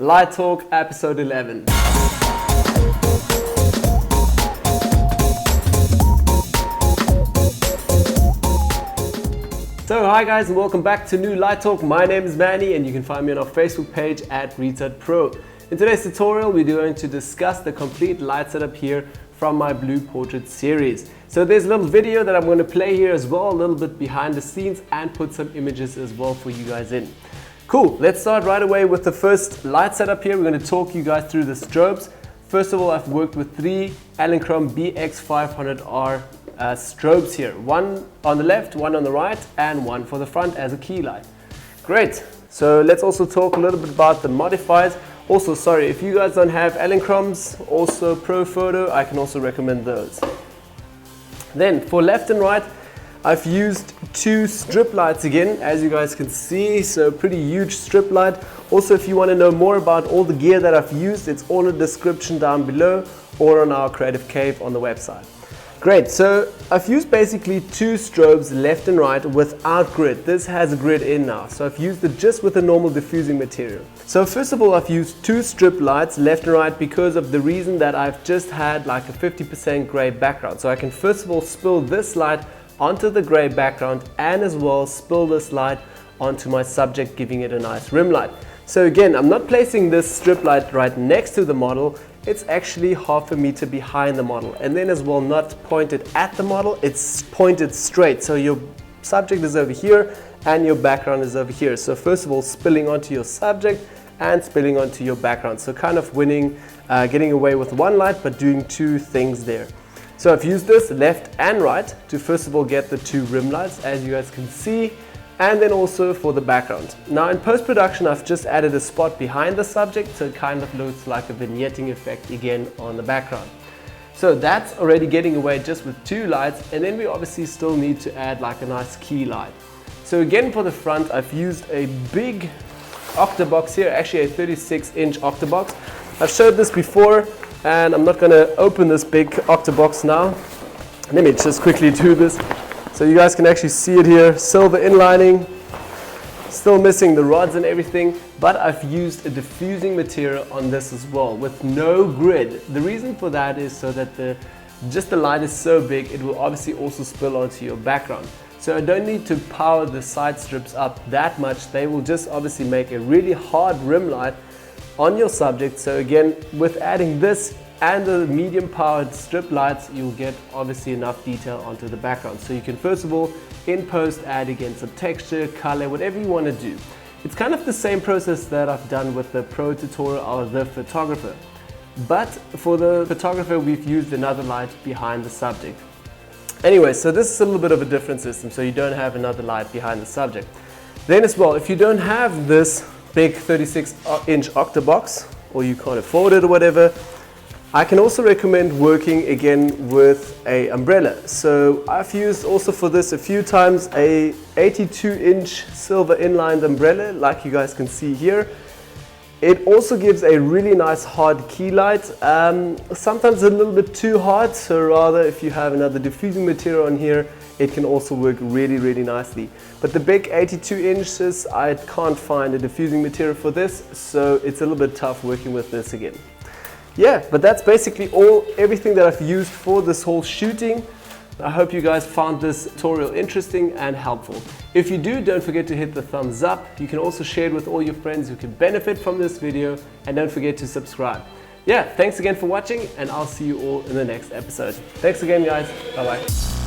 Light Talk episode 11. So hi guys and welcome back to new Light Talk. My name is Manny and you can find me on our Facebook page at Retutpro. In today's tutorial we're going to discuss the complete light setup here from my Blue Portrait series. So there's a little video that I'm going to play here as well, a little bit behind the scenes, and put some images as well for you guys in. Cool, let's start right away with the first light setup here. We're going to talk you guys through the strobes. First of all, I've worked with 3 Elinchrom BX500R strobes here. One on the left, one on the right, and one for the front as a key light. Great. So let's also talk a little bit about the modifiers. Also, sorry, if you guys don't have Elinchroms, also Pro Photo, I can also recommend those. Then for left and right, I've used 2 strip lights again, as you guys can see, so pretty huge strip light. Also, if you want to know more about all the gear that I've used, it's all in the description down below or on our Creative Cave on the website. Great, so I've used basically 2 strobes left and right without grid. This has a grid in now, so I've used it just with the normal diffusing material. So first of all, I've used 2 strip lights left and right because of the reason that I've just had like a 50% grey background. So I can first of all spill this light onto the grey background and as well spill this light onto my subject, giving it a nice rim light. So again, I'm not placing this strip light right next to the model. It's actually half a meter behind the model, and then as well not pointed at the model, it's pointed straight. So your subject is over here and your background is over here. So first of all, spilling onto your subject and spilling onto your background. So kind of winning, getting away with one light but doing 2 things there. So I've used this left and right to first of all get the 2 rim lights, as you guys can see, and then also for the background. Now in post-production I've just added a spot behind the subject, so it kind of looks like a vignetting effect again on the background. So that's already getting away just with 2 lights, and then we obviously still need to add like a nice key light. So again for the front I've used a big octabox here, actually a 36-inch octabox. I've showed this before and I'm not going to open this big octabox now. Let me just quickly do this. So you guys can actually see it here, silver inlining, still missing the rods and everything, but I've used a diffusing material on this as well with no grid. The reason for that is so that just the light is so big, it will obviously also spill onto your background. So I don't need to power the side strips up that much. They will just obviously make a really hard rim light on your subject. So again, with adding this and the medium powered strip lights, you'll get obviously enough detail onto the background. So you can first of all in post add again some texture, color, whatever you want to do. It's kind of the same process that I've done with the Pro tutorial or the photographer, but for the photographer we've used another light behind the subject. Anyway, so this is a little bit of a different system, so you don't have another light behind the subject. Then as well, if you don't have this big 36-inch octabox or you can't afford it or whatever, I can also recommend working again with a umbrella. So I've used also for this a few times a 82-inch silver inlined umbrella, like you guys can see here. It also gives a really nice hard key light, sometimes a little bit too hard, so rather if you have another diffusing material on here, it can also work really nicely. But the big 82 inches, I can't find a diffusing material for this, so it's a little bit tough working with this again. Yeah, but that's basically everything that I've used for this whole shooting. I hope you guys found this tutorial interesting and helpful. If you do, don't forget to hit the thumbs up. You can also share it with all your friends who can benefit from this video, and don't forget to subscribe. Yeah, thanks again for watching, and I'll see you all in the next episode. Thanks again guys, bye bye.